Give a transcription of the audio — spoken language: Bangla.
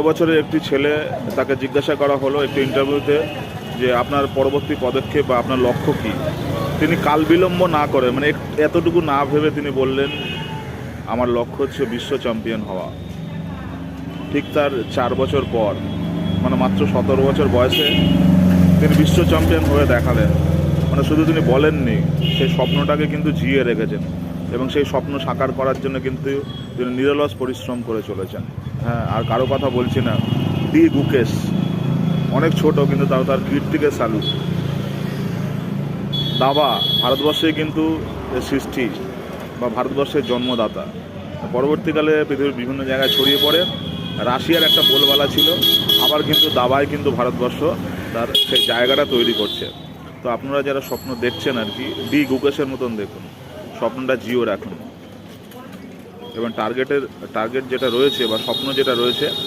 বছরের একটি ছেলে, তাকে জিজ্ঞাসা করা হলো একটি ইন্টারভিউতে যে আপনার পরবর্তী পদক্ষেপ বা আপনার লক্ষ্য কী। তিনি কাল বিলম্ব না করে, মানে এতটুকু না ভেবে তিনি বললেন, আমার লক্ষ্য হচ্ছে বিশ্ব চ্যাম্পিয়ন হওয়া। ঠিক তার 4 বছর পর, মানে মাত্র 17 বছর বয়সে তিনি বিশ্ব চ্যাম্পিয়ন হয়ে দেখালেন। মানে শুধু তিনি বলেননি, সেই স্বপ্নটাকে কিন্তু জিয়ে রেখেছেন এবং সেই স্বপ্ন সাকার করার জন্য কিন্তু তিনি নিরলস পরিশ্রম করে চলেছেন। হ্যাঁ, আর কারো কথা বলছি না, ডি গুকেশ, অনেক ছোট কিন্তু তাও তার কীর্তিকে স্যালুট। দাবা ভারতবর্ষে কিন্তু সৃষ্টি বা ভারতবর্ষের জন্মদাতা, পরবর্তীকালে পৃথিবীর বিভিন্ন জায়গায় ছড়িয়ে পড়ে। রাশিয়ার একটা বোলবালা ছিল, আবার কিন্তু দাবায় কিন্তু ভারতবর্ষ তার সেই জায়গাটা তৈরি করছে। তো আপনারা যারা স্বপ্ন দেখছেন আর কি, ডি গুকেশের মতন দেখুন, স্বপ্নটা জিও রাখুন এবং টার্গেট যেটা রয়েছে বা স্বপ্ন যেটা রয়েছে